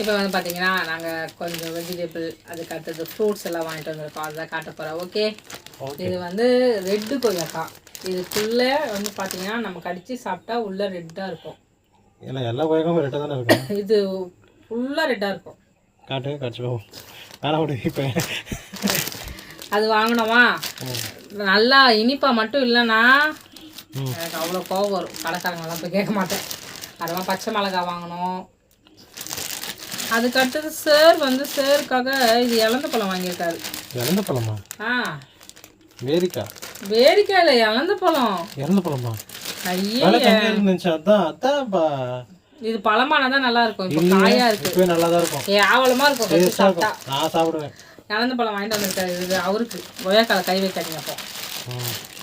இப்போ வந்து பார்த்தீங்கன்னா நாங்கள் கொஞ்சம் வெஜிடபிள் அதுக்கு அடுத்தது ஃப்ரூட்ஸ் எல்லாம் வாங்கிட்டு வந்திருக்கோம். அதுதான் காட்ட போகிறோம். ஓகே, இது வந்து ரெட்டு கொய்யாக்கா. இதுக்குள்ளே வந்து பார்த்தீங்கன்னா நம்ம கடிச்சு சாப்பிட்டா உள்ள ரெட்டாக இருக்கும். எல்லா கொய்யாக்காவும் ரெட்டாக தானே இருக்கும். இது ஃபுல்லாக ரெட்டாக இருக்கும். காட்டு கடிச்சுவோம். வேணா இப்போ அது வாங்கினோமா, நல்லா இனிப்பா மட்டும் இல்லைன்னா எனக்கு அவ்வளோ கோவம் வரும். கடைக்காரங்கெல்லாம் போய் கேட்க மாட்டேன். அதெல்லாம் பச்சை மிளகாய் வாங்கணும். அதுக்கு அடுத்தது சார் வந்து சாருக்காக இது இலந்த பழம் வாங்கியிருக்காரு. இலந்த பழமா? வேரிக்காய். வேரிக்காய் இல்லை, இலந்த பழம். இலந்த பழமா? ஐயே, இது பழமானதான் நல்லா இருக்கும். இப்போ காயா இருக்கு, நல்லா தான் இருக்கும், ஆவலமா இருக்கும். நான் சாப்பிடுவேன். இலந்த பழம் வாங்கிட்டு வந்திருக்காரு. இது அவருக்கு கொய்யாக்கால கை வைக்காதீங்க. அப்போ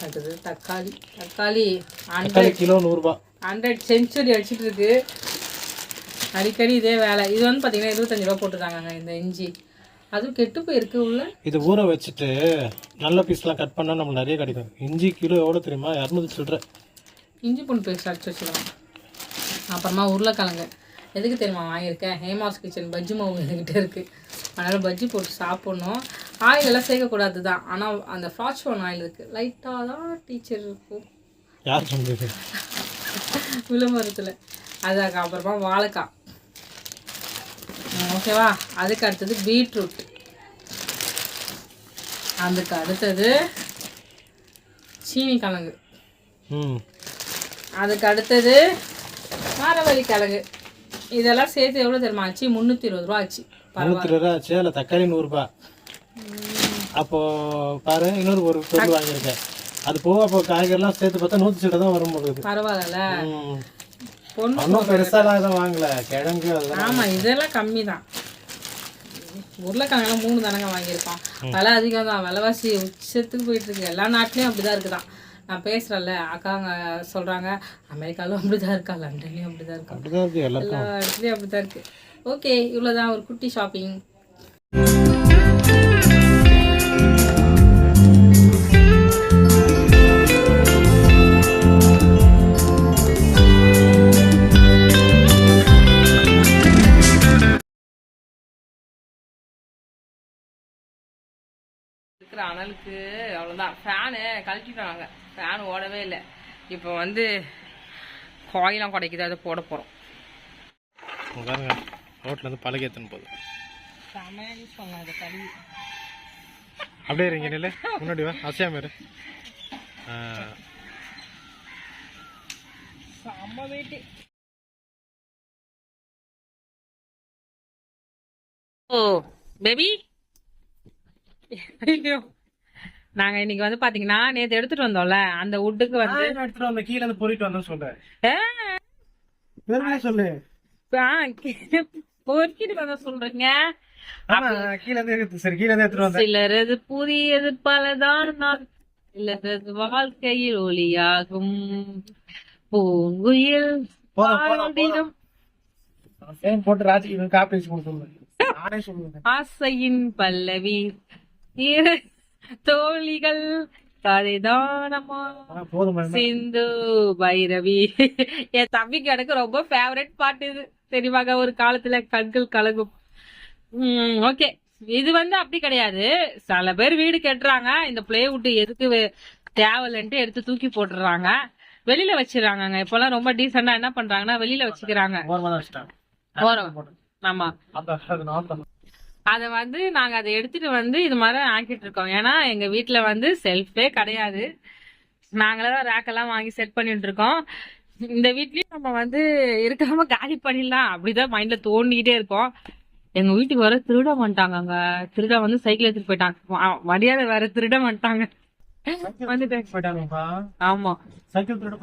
அடுத்தது தக்காளி. தக்காளி கிலோ 100 ரூபாய். 100 செஞ்சுரி அடிச்சுட்டு இருக்கு அடிக்கடி இதே வேலை. இது வந்து பார்த்தீங்கன்னா 25 ரூபா போட்டுருக்காங்க. இந்த இஞ்சி அதுவும் கெட்டு போயிருக்கு உள்ள. இது ஊற வச்சுட்டு நல்ல பீஸ்லாம் கட் பண்ணால் நம்மளுக்கு நிறைய கிடைக்கும். இஞ்சி கிலோ எவ்வளோ தெரியுமா? 200 சொல்கிறேன். இஞ்சி பூண்டு பேஸ்ட் அடிச்சு வச்சுக்கலாம். அப்புறமா உருளைக்கிழங்கு எதுக்கு தெரியுமா வாங்கியிருக்கேன்? ஹேமாஸ் கிச்சன் பஜ்ஜி மாவு என்கிட்ட இருக்குது. அதனால் பஜ்ஜி போட்டு சாப்பிட்ணும். ஆயில் எல்லாம் சேர்க்கக்கூடாது தான். ஆனால் அந்த ஃபார்ச்சூன் ஆயில் இருக்குது. லைட்டாக தான் டீச்சர் இருக்கும். யார் சொன்னது? விளம்பரத்தில். அதுக்கு அப்புறமா வாழைக்காய். ஓகேவா? அதுக்கு அடுத்தது பீட்ரூட். அதுக்கு அடுத்தது சீனி கிழங்கு. அதுக்கு அடுத்தது மரவள்ளி கிழங்கு. இதெல்லாம் சேர்த்து எவ்வளோ தெரியுமா ஆச்சு? 320 ரூபா ஆச்சு. 320 ரூபா ஆச்சு. அதில் தக்காளி 100 ரூபா. அப்போ பாரு, இன்னொரு ஒரு பொருள் வாங்கியிருக்கேன். அது போக அப்போ காய்கறிலாம் சேர்த்து பார்த்தா 100 சீட்டை தான் வரும் போகுது. பரவாயில்ல, ஒன்றும் பெருசாலாம் எதுவும் வாங்கல. கிழங்கு ஆமாம், இதெல்லாம் கம்மி தான். உருளைக்கிழங்கெல்லாம் 3 தானங்க வாங்கியிருக்கோம். விலை அதிகம் தான். விலைவாசி உச்சத்துக்கு போயிட்டு இருக்கு. எல்லா நாட்டிலையும் அப்படிதான் இருக்குதான். நான் பேசுகிறேன்ல, அக்காங்க சொல்கிறாங்க அமெரிக்காலும் அப்படிதான் இருக்கா, லண்டன்லேயும் அப்படிதான் இருக்கா, எல்லா இடத்துலையும் அப்படிதான் இருக்கு. ஓகே, இவ்வளோதான் ஒரு குட்டி ஷாப்பிங். இருக்கிற அனலுக்கு அவ்வளோதான். ஃபேனு கழட்டிட்டாங்க. ஃபேன் ஓடவே இல்லை. இப்போ வந்து காயெல்லாம் குடைக்குது, அதை போட போகிறோம். ரோட்டில் வந்து பழகி எத்தனை போகுது. செமையாக யூஸ் பண்ணலாம் இதை. கழுவி அப்படியே இருங்க, இல்லை முன்னாடி வா, அசையாம செம்ம வெயிட்டு. ஓ பேபி, நாங்க இன்னைக்கு வந்து பாத்தீங்கன்னா நேத்து எடுத்துட்டு வந்தோம்ல அந்த வுட்டுக்கு வந்து எடுத்துட்டு வந்த கீழ இருந்து பொறிட்டு வந்தோம் சொல்றேன். சொல்லு, பொறுக்கிட்டு வந்த சொல்றீங்க. கீழ இருந்து சரி, கீழ இருந்து எடுத்துட்டு வந்தேன். சிலரது புதியது பலதான், சிலரது வாழ்க்கையில் ஒளியாகும் பூங்குயில் போட்டு ராஜி காப்பி கொடுத்து நானே சொல்லுவேன். ஆசையின் பல்லவி தோழிகள் கதைதானமா சிந்து பைரவி. என் தம்பிக்கு எனக்கு ரொம்ப ஃபேவரட் பாட்டு இது தெரியுமாங்க. ஒரு காலத்துல கண்கள் கலங்கும். ஓகே, இது வந்து அப்படி கிடையாது. சில பேர் வீடு கட்டுறாங்க, இந்த பிளேவுட் எதுக்கு தேவையில்லைன்ட்டு எடுத்து தூக்கி போட்டுறாங்க, வெளியில வச்சிடறாங்க. இப்பெல்லாம் ரொம்ப டீசெண்டா என்ன பண்றாங்கன்னா வெளியில வச்சுக்கிறாங்க. ஆமா, அத வந்து நாங்க அதை எடுத்துட்டு வந்து இது மாதிரி ஆக்கிட்டு இருக்கோம். ஏன்னா எங்க வீட்டுல வந்து செல்ஃபே கிடையாது. நாங்களதான் ரேக்கெல்லாம் வாங்கி செட் பண்ணிட்டு இருக்கோம். இந்த வீட்லயும் நம்ம வந்து இருக்காம காலி பண்ணிடலாம் அப்படிதான் மைண்ட்ல தோண்டிக்கிட்டே இருக்கோம். எங்க வீட்டுக்கு வர திருட மாட்டாங்க. அங்க திருட வந்து சைக்கிள் எடுத்துட்டு போயிட்டாங்க. மரியாதை வேற திருட மாட்டாங்க. ஆமா, சைக்கிள் திருட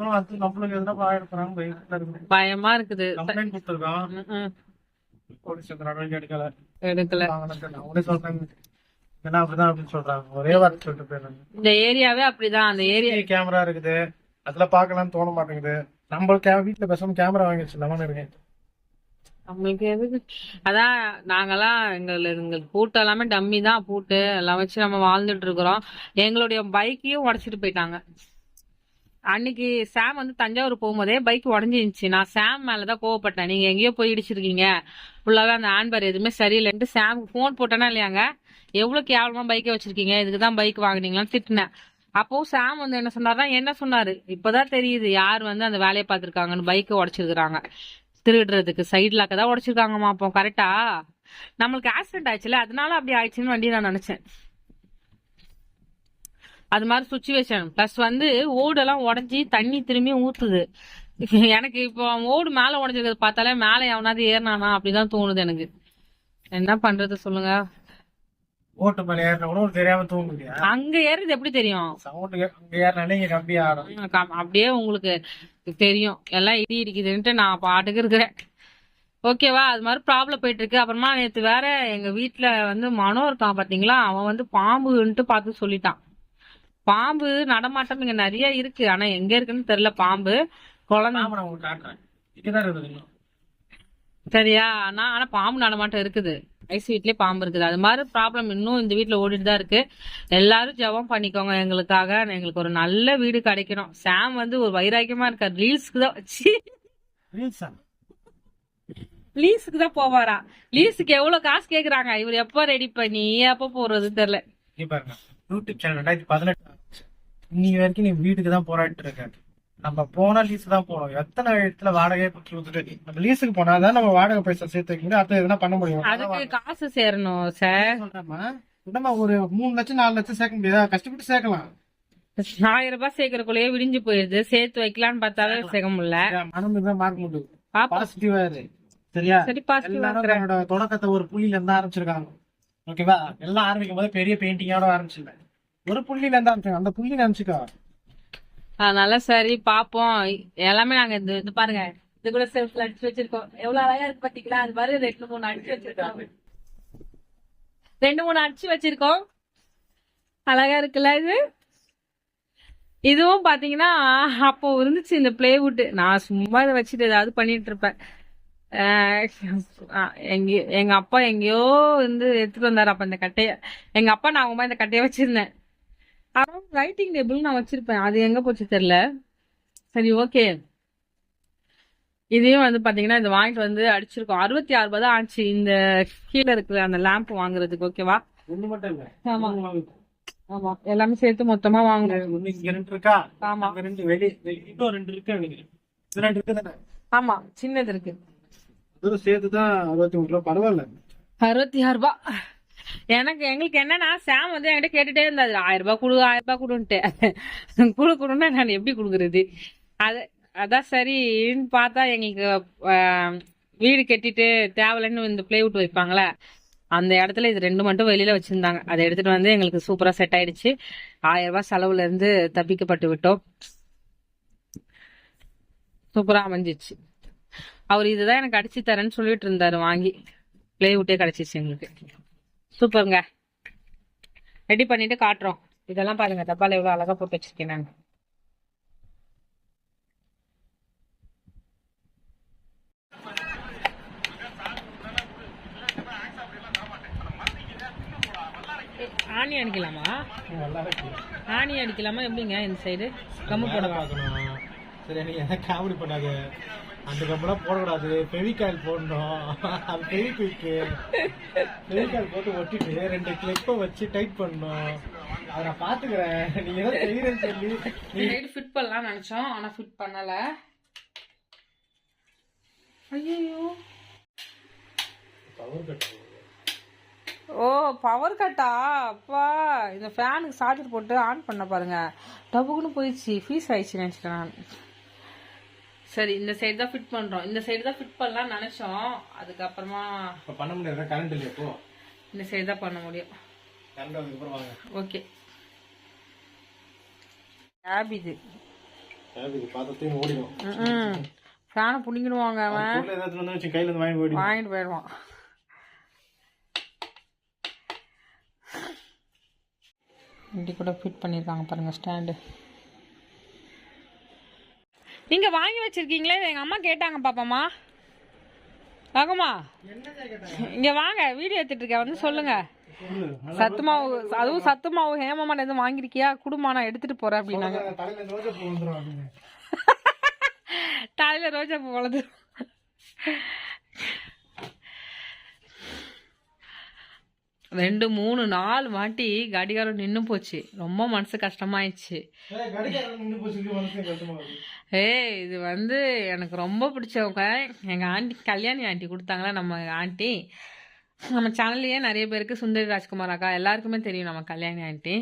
பயமா இருக்குது. இந்த ஏரியாவே அப்படிதான். அந்த ஏரியா கேமரா இருக்குது, அதுல பாக்கலாம்னு தோண மாட்டேங்குது. நம்ம வீட்டுல பேசாம கேமரா வாங்கி வச்சிடலாமான்னு இருக்கேன். நம்மளுக்கு எதுக்கு? அதான் நாங்கெல்லாம் எங்களுக்கு பூட்டு எல்லாமே டம்மி தான். பூட்டு எல்லாம் வச்சு நம்ம வாழ்ந்துட்டு இருக்கிறோம். எங்களுடைய பைக்கையும் உடைச்சிட்டு போயிட்டாங்க. அன்னைக்கு சாம் வந்து தஞ்சாவூர் போகும்போதே பைக் உடஞ்சிருந்துச்சு. நான் சாம் மேலதான் கோவப்பட்டேன். நீங்க எங்கேயோ போய் இடிச்சிருக்கீங்க ஃபுல்லாவே அந்த ஹேண்ட்பேர் எதுவுமே சரியில்லைன்ட்டு சாமுக்கு ஃபோன் போட்டேன்னா இல்லையாங்க, எவ்வளவு கேவலமா பைக்கை வச்சிருக்கீங்க, இதுக்குதான் பைக் வாங்குனீங்களான்னு திட்டினேன். அப்போ சாம் வந்து என்ன சொன்னார்னா, என்ன சொன்னாரு, இப்பதான் தெரியுது யார் வந்து அந்த வேலையை பார்த்திருக்காங்கன்னு. பைக்கை உடைச்சிருக்காங்க திருடுறதுக்கு, சைட் லாக்க தான் உடைச்சிருக்காங்கம்மா. அப்போ கரெக்டா நம்மளுக்கு ஆக்சிடென்ட் ஆயிடுச்சுல, அதனால அப்படி ஆயிடுச்சுன்னு வண்டி நான் நினைச்சேன். அது மாதிரி சுச்சுவேஷன். பிளஸ் வந்து ஓடெல்லாம் உடஞ்சி தண்ணி திரும்பி ஊத்துது. எனக்கு இப்போ ஓடு மேல உடஞ்சிருக்கிறது பார்த்தாலே மேல எவனாவது ஏறினானா அப்படிதான் தோணுது எனக்கு. என்ன பண்றது சொல்லுங்க. ஓட்டு மேல ஏறின கூட தெரியாம தூங்குறியா? அங்க ஏறது எப்படி தெரியும்? சவுண்ட் அங்க ஏறினாலே இங்க கம்பி ஆடும். அப்படியே உங்களுக்கு தெரியும் எல்லாம் இடி இடிக்குதுன்ட்டு நான் பாட்டுக்கு இருக்கிறேன். ஓகேவா? அது மாதிரி ப்ராப்ளம் போயிட்டு இருக்கு. அப்புறமா நேற்று வேற எங்க வீட்டுல வந்து மனோ இருக்கான் பாத்தீங்களா, அவன் வந்து பாம்புன்ட்டு பார்த்து சொல்லிட்டான். பாம்பு நடமாட்டம் இங்க நிறைய இருக்கு, ஆனா எங்க இருக்குன்னு தெரியல பாம்பு. குழந்தை சரியா? ஆனா பாம்பு நடமாட்டம் இருக்குது, ஐஸ் வீட்லயே பாம்பு இருக்குது. அது மாதிரி ப்ராப்ளம் இன்னும் இந்த வீட்டுல ஓடிட்டு தான் இருக்கு. எல்லாரும் ஜெபம் பண்ணிக்கோங்க எங்களுக்காக, எங்களுக்கு ஒரு நல்ல வீடு கிடைக்கணும். சாம் வந்து ஒரு வைராக்கியமா இருக்காரு, ரீல்ஸ்க்கு தான் வச்சு லீஸுக்கு தான் போவாரா. லீஸுக்கு எவ்வளவு காசு கேக்குறாங்க, இவர் எப்ப ரெடி பண்ணி எப்ப போறது தெரியல. யூடியூப் சேனல் 2018 இன்னைக்கு வரைக்கும் நீ வீட்டுக்கு தான் போராடிட்டு இருக்க. நம்ம போனா லீஸ் தான் போனோம். எத்தனை இடத்துல வாடகையை கொடுத்துட்டு நம்ம லீஸுக்கு போனாதான் நம்ம வாடகை பைசா சேர்த்து வைக்க முடியும், அடுத்த எதுனா பண்ண முடியும். அதுக்கு காசு சேரணும் சார். சொல்றேன் ஒரு 3 லட்சம் 4 லட்சம் சேர்க்க முடியாது, கஷ்டப்பட்டு சேர்க்கலாம். 1000 ரூபாய் சேர்க்கறக்குள்ளேயே விடிஞ்சு போயிருது, சேர்த்து வைக்கலான்னு பார்த்தாலே சேர்க்க முடியல. மனம் தான் மார்க் முடியும். பாசிட்டிவா இரு சரியா? சரி பாசிட்டிவா என்னோட தொடக்கத்தை ஒரு புள்ளியில இருந்து ஆரம்பிச்சிருக்காங்க. ஓகேவா? எல்லாம் ஆரம்பிக்கும் போது பெரிய பெயிண்டிங்கோட ஆரம்பிச்சிருல, ஒரு புள்ளியில இருந்து ஆரம்பிச்சாங்க, அந்த புள்ளி நினைச்சுக்கோ. அதனால சரி பாப்போம். எல்லாமே நாங்க இது பாருங்க, இது கூட செல்ஃப்ல அடிச்சு வச்சிருக்கோம். எவ்வளவு அழகா இருக்கு பாத்தீங்களா? அது மாதிரி 2-3 அடிச்சு வச்சிருக்கோம். 2-3 அடிச்சு வச்சிருக்கோம். அழகா இருக்குல்ல இது. இதுவும் பாத்தீங்கன்னா அப்போ இருந்துச்சு இந்த பிளேவுட். நான் சும்மா இதை வச்சுட்டு ஏதாவது பண்ணிட்டு இருப்பேன். எங்க அப்பா எங்கேயோ வந்து எடுத்துட்டு வந்தாரு அப்ப இந்த கட்டைய. எங்க அப்பா நான் அவங்க இந்த கட்டைய வச்சிருந்தேன். அப்புறம் ரைட்டிங் டேபிள் நான் வச்சிருப்பேன், அது எங்க போச்சு தெரியல. சரி ஓகே, இதையும் வந்து பாத்தீங்கன்னா இது வாங்கிட்டு வந்து அடிச்சிருக்கோம். 66 ரூபாய் தான் ஆச்சு இந்த கீழே இருக்கிற அந்த லேம்ப் வாங்குறதுக்கு. ஓகேவா? ஆமா ஆமா, எல்லாமே சேர்த்து மொத்தமா வாங்கணும். ஆமா ஆமா, சின்னது இருக்கு. சேர்த்துதான் 63 ரூபாய். பரவாயில்ல, 66 ரூபாய். எங்களுக்கு என்னன்னா சாம் வந்து என்கிட்ட கேட்டுட்டே இருந்தாரு, 1000 ரூபாய் கொடு 1000 ரூபாய் கொடுன்ட்டு. கொடுக்கணும்னா நான் எப்படி கொடுக்குறது? அதான் சரின்னு பார்த்தா எங்களுக்கு வீடு கட்டிட்டு தேவையில்லன்னு இந்த பிளேவுட் வைப்பாங்களே அந்த இடத்துல இது 2 மட்டும் வெளியில வச்சிருந்தாங்க. அதை எடுத்துட்டு வந்து எங்களுக்கு சூப்பரா செட் ஆயிடுச்சு. 1000 ரூபாய் செலவுல இருந்து தப்பிக்கப்பட்டு விட்டோம். சூப்பரா அமைஞ்சிச்சு. அவர் இதுதான் எனக்கு அடிச்சு தரேன்னு சொல்லிட்டு இருந்தாரு, வாங்கி பிளேவுட்டே கிடைச்சிச்சு எங்களுக்கு. சூப்பருங்க, ரெடி பண்ணிட்டு காட்டுறோம். இதெல்லாம் பாருங்க, டப்பால எவ்வளவு அழகா போட்டு வச்சிருக்கேன் நான். ஆணி அடிக்கலாமா? ஆணி அடிக்கலாமா? எப்படிங்க இந்த சைடு கம்மு போட பார்க்கணும்? சரி, நீ எதை காமெடி பண்ணாது, அந்த கம்பெல்லாம் போடக்கூடாது, பெவிகால் போடணும். அது பெவிகால் போட்டு ஒட்டிட்டு 2 கிளிப்பை வச்சு டைட் பண்ணணும். அதை நான் பாத்துக்கிறேன். நீ ஏதோ செய்யறேன்னு சொல்லி ஃபிட் பண்ணலாம் நினைச்சோம், ஆனா ஃபிட் பண்ணல. ஐயோ, ஓ பவர் கட்டா? அப்பா, இந்த ஃபேனுக்கு சார்ஜர் போட்டு ஆன் பண்ண பாருங்க, டபுக்குன்னு போயிடுச்சு, ஃபீஸ் ஆயிடுச்சு நினைச்சிட்டேன் நான். சரி, இந்த சைடு தான் ஃபிட் பண்றோம். இந்த சைடு தான் ஃபிட் பண்ணலாம் நினைச்சோம், அதுக்கப்புறமா பண்ண முடியாது, கரண்ட் இல்லையா? இப்போ இந்த சைடு தான் பண்ண முடியும். ஓகே, கேப் இது பார்த்ததையும் ஓடிடும். ஃபேனை புடிங்கிடுவாங்க, அவன் கையில இருந்து வாங்கிட்டு போயிடுவான். இப்படி கூட ஃபிட் பண்ணியிருக்காங்க பாருங்க ஸ்டாண்டு. நீங்க வாங்கி வச்சிருக்கீங்களே, எங்க அம்மா கேட்டாங்க பாப்பாமா. வாங்கம்மா, இங்க வாங்க, வீடியோ எடுத்துட்டு இருக்கேன், வந்து சொல்லுங்க. சத்து மாவு, அதுவும் சத்து மாவு ஹேமம்மா எதுவும் வாங்கிருக்கியா? குடுமா, நான் எடுத்துட்டு போறேன் அப்படின்னாங்க. தலையில ரோஜா பூ வளர்ந்து 2 3 4 வாட்டி கடிகாரம் நின்னு போச்சு. ரொம்ப மனசு கஷ்டமாயிடுச்சு. இது வந்து எனக்கு ரொம்ப பிடிச்சவங்க எங்க ஆண்டி, கல்யாணி ஆண்டி கொடுத்தாங்களா. நம்ம ஆண்டி நம்ம சேனல்லையே நிறைய பேருக்கு சுந்தரி ராஜ்குமார் அக்கா எல்லாருக்குமே தெரியும். நம்ம கல்யாணி ஆண்டி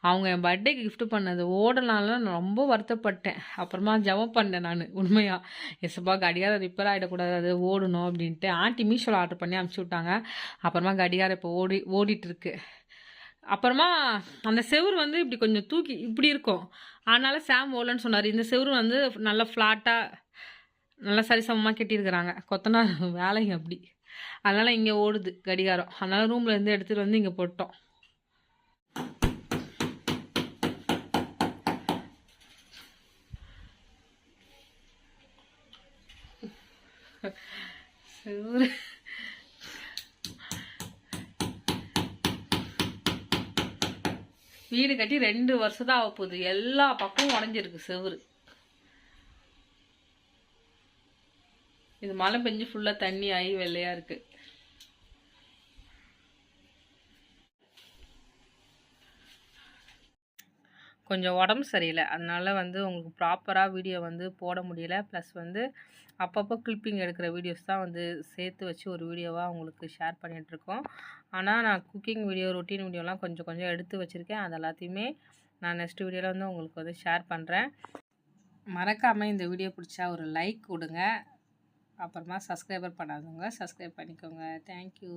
அவங்க என் பர்த்டேக்கு கிஃப்ட் பண்ணது ஓடனால நான் ரொம்ப வருத்தப்பட்டேன். அப்புறமா ஜெபம் பண்ணேன் நான் உண்மையா, எஸ்ப்பா கடிகாரம் ரிப்பேர் ஆகிடக்கூடாது, அது ஓடணும் அப்படின்ட்டு. ஆண்டி மீஷோவில் ஆர்டர் பண்ணி அனுப்பிச்சி விட்டாங்க. அப்புறமா கடிகாரம் இப்போ ஓடிட்டு இருக்கு. அப்புறமா அந்த செவுரு வந்து இப்படி கொஞ்சம் தூக்கி இப்படி இருக்கும். அதனால சாம் ஓடலன்னு சொன்னார். இந்த செவுரு வந்து நல்லா ஃப்ளாட்டாக நல்லா சரிசமமாக கட்டியிருக்கிறாங்க. கொத்தனார் வேலைங்க அப்படி. அதனால இங்கே ஓடுது கடிகாரம். அதனால ரூம்ல இருந்து எடுத்துட்டு வந்து இங்கே போட்டோம். வீடு கட்டி 2 வருஷம் தான் ஆக போகுது. எல்லா பக்கமும் உடஞ்சிருக்கு செவுரு. இது மழை பெஞ்சு ஃபுல்லா தண்ணி ஆகி வெள்ளையா இருக்கு. கொஞ்சம் உடம்பு சரியில்லை, அதனால வந்து உங்களுக்கு ப்ராப்பராக வீடியோ வந்து போட முடியல. ப்ளஸ் வந்து அப்பப்போ கிளிப்பிங் எடுக்கிற வீடியோஸ் தான் வந்து சேர்த்து வச்சு ஒரு வீடியோவாக உங்களுக்கு ஷேர் பண்ணிகிட்ருக்கோம். ஆனால் நான் குக்கிங் வீடியோ, ரொட்டீன் வீடியோலாம் கொஞ்சம் கொஞ்சம் எடுத்து வச்சுருக்கேன். அது எல்லாத்தையுமே நான் நெக்ஸ்ட் வீடியோவில் வந்து உங்களுக்கு வந்து ஷேர் பண்ணுறேன். மறக்காமல் இந்த வீடியோ பிடிச்சா ஒரு லைக் கொடுங்க. அப்புறமா சப்ஸ்கிரைபர் பண்ணாதவங்க சப்ஸ்கிரைப் பண்ணிக்கோங்க. தேங்க்யூ.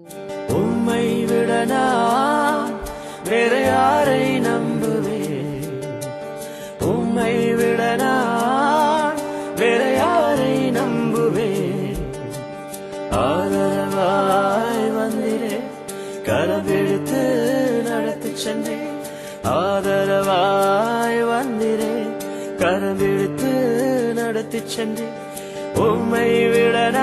உம்மை விடனா வேற யாரை நம்புவேன்? உம்மை விடனா வேற யாரை நம்புவேன்? ஆதரவாய் வந்திரே, கரம்பிடித்து நடத்தி சென்றேன். ஆதரவாய் வந்திரே, கரம்பிடித்து நடத்தி சென்றேன். உம்மை விடனா